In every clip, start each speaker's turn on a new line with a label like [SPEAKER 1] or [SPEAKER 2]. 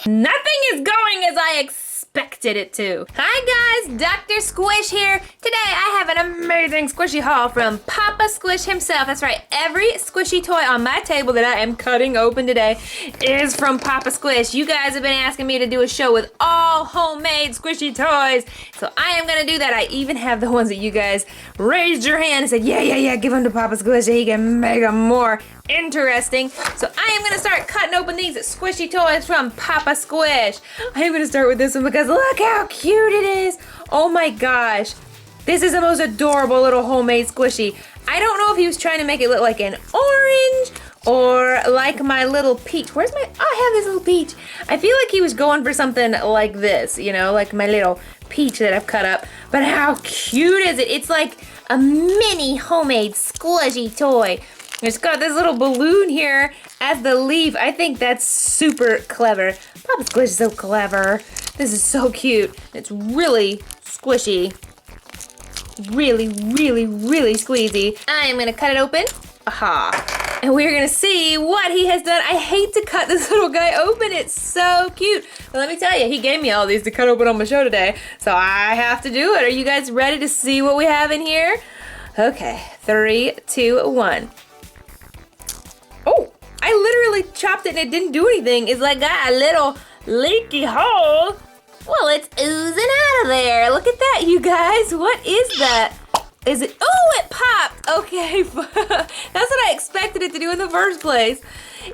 [SPEAKER 1] Nothing is going as I expected it to. Hi guys, Dr. Squish here. Today I have an amazing squishy haul from Papa Squish himself. That's right, every squishy toy on my table that I am cutting open today is from Papa Squish. You guys have been asking me to do a show with all homemade squishy toys, so I am gonna do that. I even have the ones that you guys raised your hand and said, yeah, give them to Papa Squish so he can make them more interesting. So I am gonna start cutting open these squishy toys from Papa Squish. I am gonna start with this one because look how cute it is. Oh my gosh. This is the most adorable little homemade squishy. I don't know if he was trying to make it look like an orange or like my little peach. Where's my, oh, I have this little peach. I feel like he was going for something like this, you know, like my little peach that I've cut up. But how cute is it? It's like a mini homemade squishy toy. It's got this little balloon here as the leaf. I think that's super clever. Papa Squish is so clever. This is so cute. It's really squishy. Really squeezy. I am gonna cut it open. Aha. And we're gonna see what he has done. I hate to cut this little guy open. It's so cute. But let me tell you, he gave me all these to cut open on my show today. So I have to do it. Are you guys ready to see what we have in here? Okay, 3, 2, 1. Oh, I literally chopped it and it didn't do anything. It's like got a little leaky hole. Well, it's oozing out of there. Look at that, you guys. What is that? Is it? Oh, it popped. Okay, that's what I expected it to do in the first place.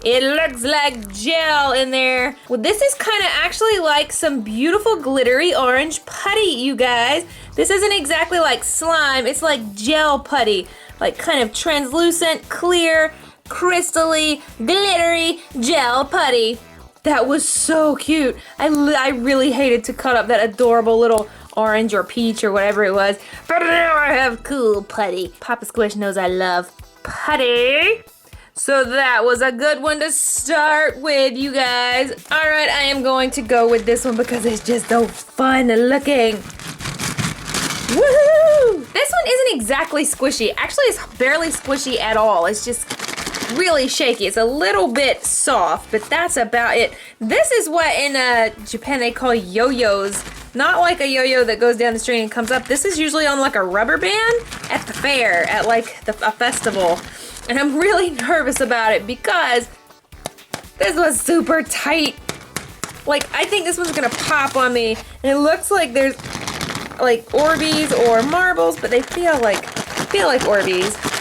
[SPEAKER 1] It looks like gel in there. Well, this is kind of actually like some beautiful glittery orange putty, you guys. This isn't exactly like slime. It's like gel putty, like kind of translucent, clear, crystally, glittery gel putty. That was so cute. I really hated to cut up that adorable little orange or peach or whatever it was, but now I have cool putty. Papa Squish knows I love putty. So that was a good one to start with, you guys. All right, I am going to go with this one because it's just so fun looking. Woohoo! This one isn't exactly squishy. Actually, it's barely squishy at all. It's just really shaky. It's a little bit soft, but that's about it. This is what in Japan they call yo-yos. Not like a yo-yo that goes down the string and comes up. This is usually on like a rubber band at the fair, at like a festival. And I'm really nervous about it because this was super tight. Like, I think this one's gonna pop on me. And it looks like there's like Orbeez or marbles, but they feel like Orbeez.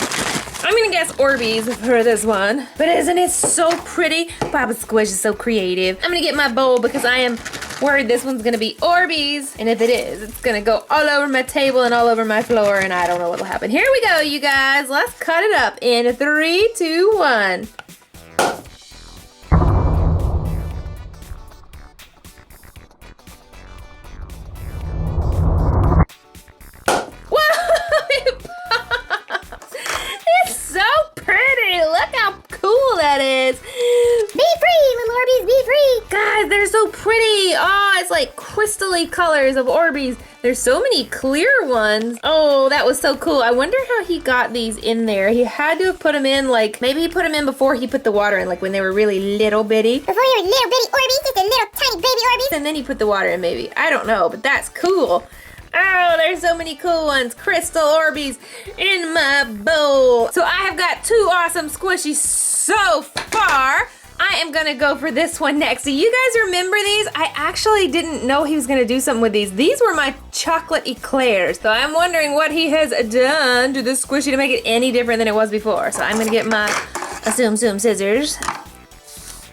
[SPEAKER 1] I'm gonna guess Orbeez for this one. But isn't it so pretty? Papa Squish is so creative. I'm gonna get my bowl because I am worried this one's gonna be Orbeez. And if it is, it's gonna go all over my table and all over my floor and I don't know what'll happen. Here we go, you guys. Let's cut it up in 3, 2, 1. That is.
[SPEAKER 2] Be free, little Orbeez, be free.
[SPEAKER 1] Guys, they're so pretty. Oh, it's like crystally colors of Orbeez. There's so many clear ones. Oh, that was so cool. I wonder how he got these in there. He had to have put them in, like, maybe he put them in before he put the water in, like when they were really little bitty.
[SPEAKER 2] Before you were little bitty Orbeez, just a little tiny baby Orbeez.
[SPEAKER 1] And then he put the water in, maybe. I don't know, but that's cool. Oh, there's so many cool ones. Crystal Orbeez in my bowl. So I have got 2 awesome squishies so far. I am gonna go for this one next. Do you guys remember these? I actually didn't know he was gonna do something with these. These were my chocolate eclairs. So I'm wondering what he has done to this squishy to make it any different than it was before. So I'm gonna get my Zoom scissors.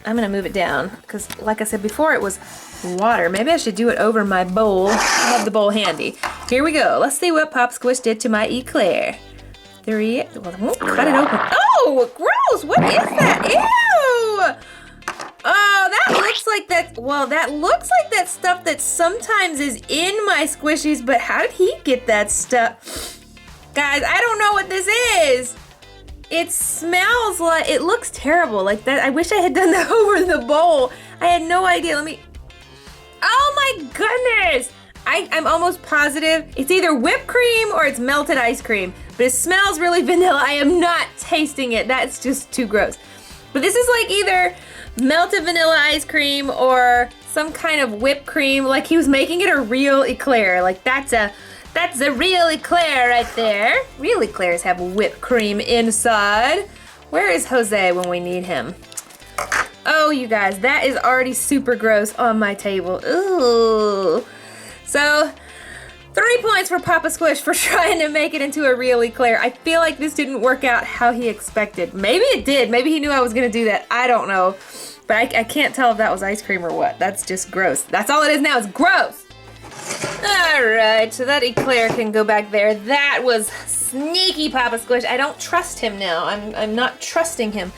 [SPEAKER 1] I'm gonna move it down because like I said before, it was water. Maybe I should do it over my bowl. I have the bowl handy. Here we go. Let's see what Papa Squish did to my eclair. 3, well, cut it open. Oh, gross! What is that? Ew! Oh, that looks like that. Well, that looks like that stuff that sometimes is in my squishies, but how did he get that stuff? Guys, I don't know what this is. It smells like, it looks terrible. Like that. I wish I had done that over the bowl. I had no idea. Let me. Oh my goodness! I'm almost positive it's either whipped cream or it's melted ice cream, but it smells really vanilla. I am not tasting it. That's just too gross. But this is like either melted vanilla ice cream or some kind of whipped cream. Like he was making it a real eclair. Like that's a real eclair right there. Real eclairs have whipped cream inside. Where is Jose when we need him? Oh, you guys, that is already super gross on my table. Ooh. So, 3 points for Papa Squish for trying to make it into a real eclair. I feel like this didn't work out how he expected. Maybe it did. Maybe he knew I was gonna do that. I don't know. But I can't tell if that was ice cream or what. That's just gross. That's all it is now. It's gross. Alright, so that eclair can go back there. That was sneaky Papa Squish. I don't trust him now. I'm not trusting him.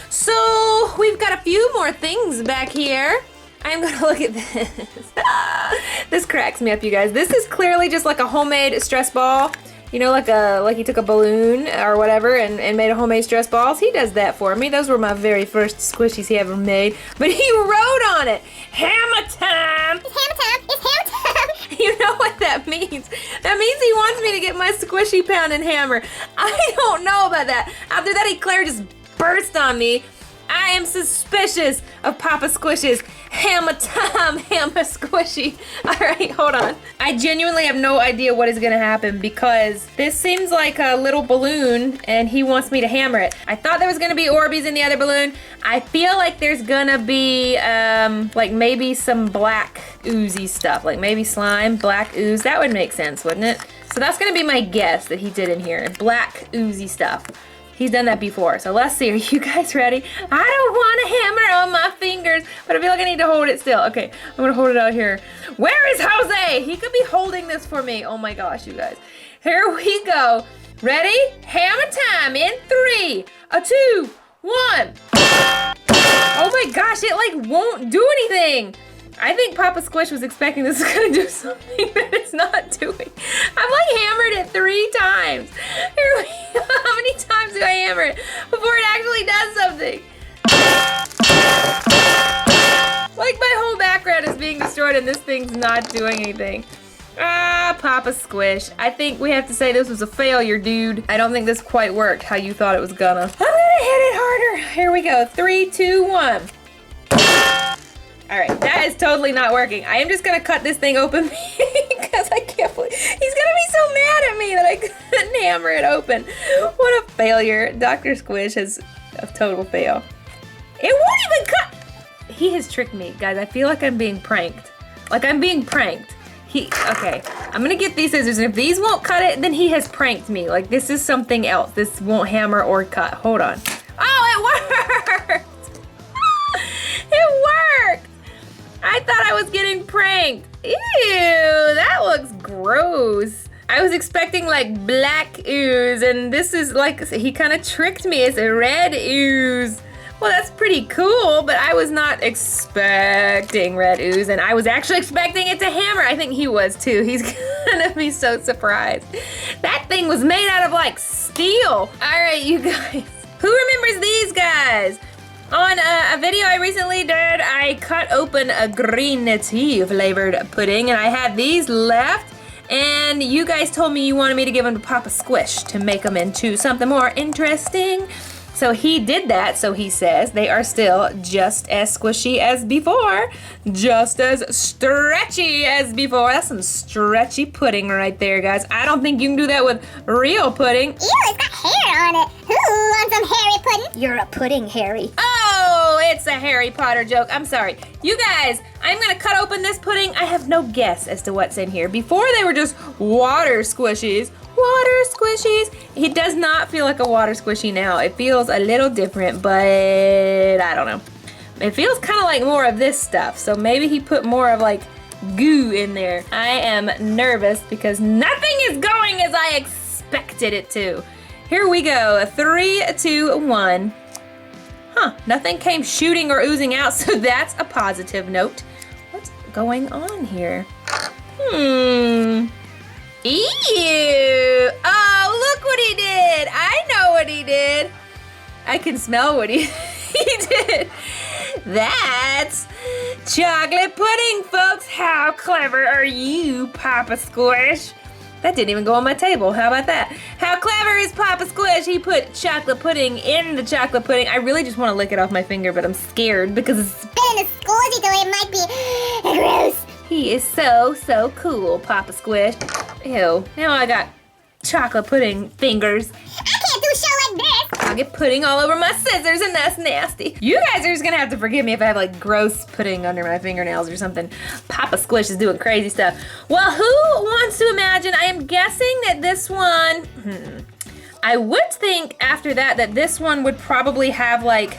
[SPEAKER 1] So, we've got a few more things back here. I'm gonna look at this. This cracks me up, you guys. This is clearly just like a homemade stress ball. You know, like he took a balloon or whatever and made a homemade stress balls. He does that for me. Those were my very first squishies he ever made. But he wrote on it, hammer time.
[SPEAKER 2] It's hammer time. It's hammer time.
[SPEAKER 1] You know what that means? That means he wants me to get my squishy pound and hammer. I don't know about that. After that eclair just burst on me, I am suspicious of Papa Squish's hammer time, hammer squishy. All right, hold on. I genuinely have no idea what is gonna happen because this seems like a little balloon and he wants me to hammer it. I thought there was gonna be Orbeez in the other balloon. I feel like there's gonna be like maybe some black oozy stuff, like maybe slime, black ooze. That would make sense, wouldn't it? So that's gonna be my guess that he did in here, black oozy stuff. He's done that before, so let's see. Are you guys ready? I don't want a hammer on my fingers, but I feel like I need to hold it still. Okay, I'm gonna hold it out here. Where is Jose? He could be holding this for me. Oh my gosh, you guys. Here we go. Ready? Hammer time in 3, 2, 1. Oh my gosh, it like won't do anything. I think Papa Squish was expecting this was gonna do something that it's not doing. I've like hammered it 3 times. Here we go. How many times do I hammer it before it actually does something? Like my whole background is being destroyed and this thing's not doing anything. Ah, Papa Squish. I think we have to say this was a failure, dude. I don't think this quite worked how you thought it was gonna. I'm gonna hit it harder. Here we go. 3, 2, 1. All right, that is totally not working. I am just gonna cut this thing open because I can't believe he's gonna be so mad at me that I couldn't hammer it open. What a failure. Dr. Squish is a total fail. It won't even cut. He has tricked me, guys. I feel like I'm being pranked. Like I'm being pranked. Okay, I'm gonna get these scissors and if these won't cut it, then he has pranked me. Like this is something else. This won't hammer or cut. Hold on. Oh, it worked. It worked. I thought I was getting pranked. Ew, that looks gross. I was expecting like black ooze and this is like, he kind of tricked me. It's a red ooze. Well, that's pretty cool, but I was not expecting red ooze and I was actually expecting it to hammer. I think he was too. He's gonna be so surprised. That thing was made out of like steel. All right, you guys. Who remembers these guys? On a video I recently did, I cut open a green tea flavored pudding and I had these left and you guys told me you wanted me to give them to Papa Squish to make them into something more interesting. So he did that, so he says they are still just as squishy as before, just as stretchy as before. That's some stretchy pudding right there, guys. I don't think you can do that with real pudding.
[SPEAKER 2] Ew, it's got hair on it. Who wants some hairy pudding? You're a pudding, Harry.
[SPEAKER 1] Oh, it's a Harry Potter joke. I'm sorry. You guys, I'm gonna cut open this pudding. I have no guess as to what's in here. Before they were just water squishies. Water squishies. It does not feel like a water squishy now. It feels a little different, but I don't know. It feels kind of like more of this stuff. So maybe he put more of like goo in there. I am nervous because nothing is going as I expected it to. Here we go. 3, 2, 1. Huh, nothing came shooting or oozing out, so that's a positive note. What's going on here? Ew! Oh, look what he did! I know what he did. I can smell what he did. That's chocolate pudding, folks. How clever are you, Papa Squish? That didn't even go on my table. How about that? How clever Where is Papa Squish? He put chocolate pudding in the chocolate pudding. I really just want to lick it off my finger, but I'm scared because it's
[SPEAKER 2] been in a squishy toy. It might be gross.
[SPEAKER 1] He is so, so cool, Papa Squish. Ew, now I got chocolate pudding fingers.
[SPEAKER 2] I can't do a show like this.
[SPEAKER 1] I'll get pudding all over my scissors and that's nasty. You guys are just gonna have to forgive me if I have like gross pudding under my fingernails or something. Papa Squish is doing crazy stuff. Well, who wants to imagine? I am guessing that this one, I would think after that this one would probably have like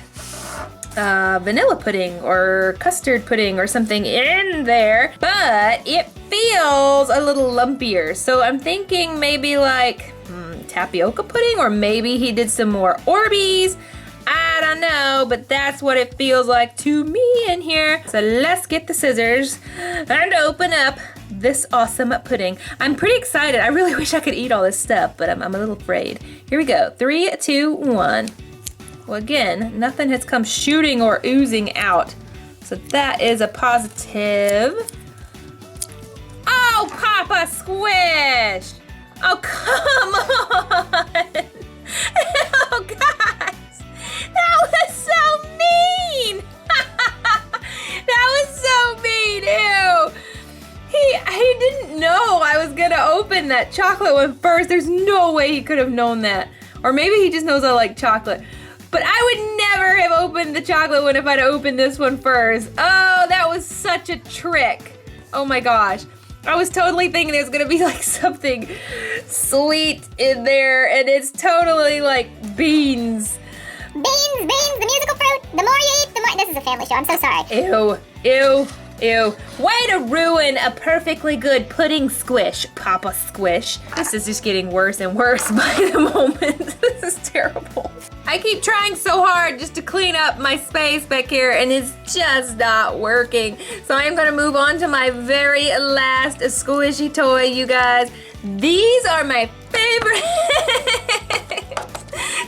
[SPEAKER 1] vanilla pudding or custard pudding or something in there, but it feels a little lumpier. So I'm thinking maybe like tapioca pudding, or maybe he did some more Orbeez. I don't know, but that's what it feels like to me in here. So let's get the scissors and open up this awesome pudding. I'm pretty excited. I really wish I could eat all this stuff, but I'm a little afraid. Here we go. 3, 2, 1. Well, again, nothing has come shooting or oozing out. So that is a positive. Oh, Papa Squish! Oh, come on! Oh, guys! That was so mean! That was so mean, ew! He didn't know I was gonna open that chocolate one first. There's no way he could have known that. Or maybe he just knows I like chocolate. But I would never have opened the chocolate one if I'd opened this one first. Oh, that was such a trick. Oh my gosh. I was totally thinking there was gonna be like something sweet in there, and it's totally like beans.
[SPEAKER 2] Beans, the musical fruit. The more you eat, the more. This is a family show. I'm so sorry.
[SPEAKER 1] Ew, ew, ew. Way to ruin a perfectly good pudding squish, Papa Squish. This is just getting worse and worse by the moment. This is terrible. I keep trying so hard just to clean up my space back here, and it's just not working. So I am gonna move on to my very last squishy toy, you guys. These are my favorite.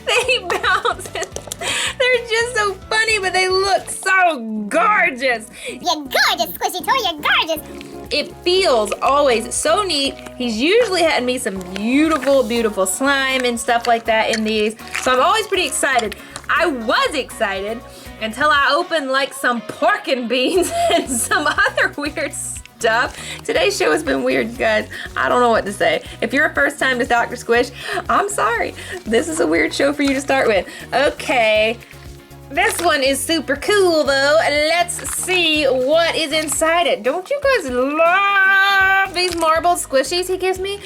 [SPEAKER 1] They bounce. They're just so funny, but they look so gorgeous.
[SPEAKER 2] You're gorgeous, squishy toy. You're gorgeous.
[SPEAKER 1] It feels always so neat. He's usually had me some beautiful, beautiful slime and stuff like that in these. So I'm always pretty excited. I was excited until I opened like some pork and beans and some other weird stuff. Today's show has been weird, you guys. I don't know what to say. If you're a first time to Dr. Squish, I'm sorry. This is a weird show for you to start with. Okay. This one is super cool though. Let's see what is inside it. Don't you guys love these marble squishies he gives me?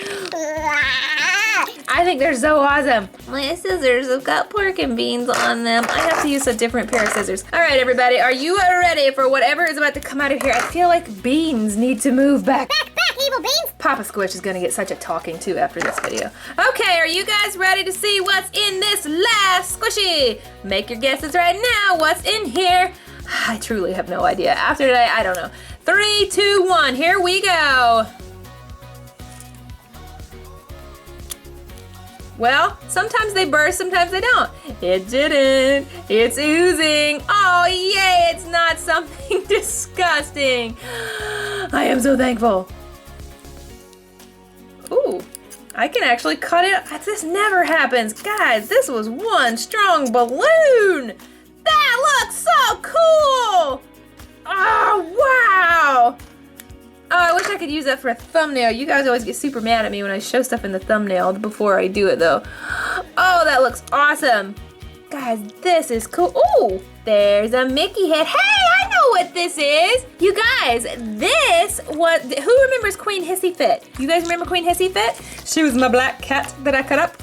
[SPEAKER 1] I think they're so awesome. My scissors have got pork and beans on them. I have to use a different pair of scissors. All right, everybody, are you ready for whatever is about to come out of here? I feel like beans need to move back.
[SPEAKER 2] Back, evil beans.
[SPEAKER 1] Papa Squish is gonna get such a talking to after this video. Okay, are you guys ready to see what's in this last squishy? Make your guesses right now. What's in here? I truly have no idea. After today, I don't know. 3, 2, 1, here we go. Well, sometimes they burst, sometimes they don't. It didn't. It's oozing. Oh, yay, it's not something disgusting. I am so thankful. Ooh, I can actually cut it. This never happens. Guys, this was one strong balloon. That looks so cool. Oh, wow. Oh, I wish I could use that for a thumbnail. You guys always get super mad at me when I show stuff in the thumbnail before I do it, though. Oh, that looks awesome. Guys, this is cool. Ooh, there's a Mickey head. Hey, I know what this is. You guys, this was, who remembers Queen Hissy Fit? You guys remember Queen Hissy Fit? She was my black cat that I cut up.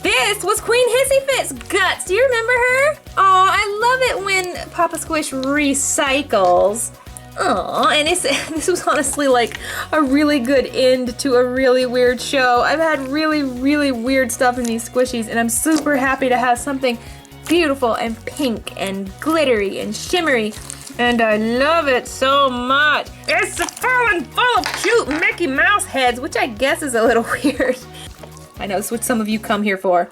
[SPEAKER 1] This was Queen Hissy Fit's guts. Do you remember her? Oh, I love it when Papa Squish recycles. Oh, and this was honestly like a really good end to a really weird show. I've had really, really weird stuff in these squishies, and I'm super happy to have something beautiful and pink and glittery and shimmery, and I love it so much. It's full of cute Mickey Mouse heads, which I guess is a little weird. I know it's what some of you come here for.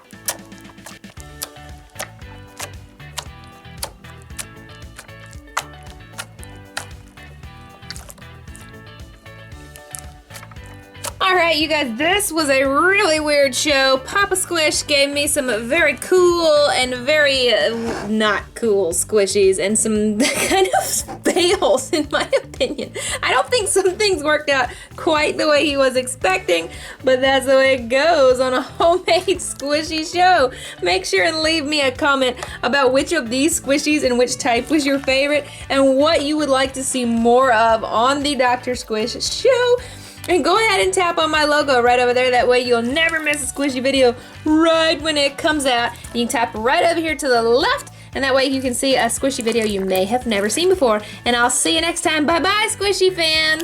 [SPEAKER 1] Alright, you guys, this was a really weird show. Papa Squish gave me some very cool and very not cool squishies and some kind of fails, in my opinion. I don't think some things worked out quite the way he was expecting, but that's the way it goes on a homemade squishy show. Make sure and leave me a comment about which of these squishies and which type was your favorite and what you would like to see more of on the Dr. Squish show. And go ahead and tap on my logo right over there. That way you'll never miss a squishy video right when it comes out. You can tap right over here to the left, and that way you can see a squishy video you may have never seen before. And I'll see you next time. Bye-bye, squishy fans.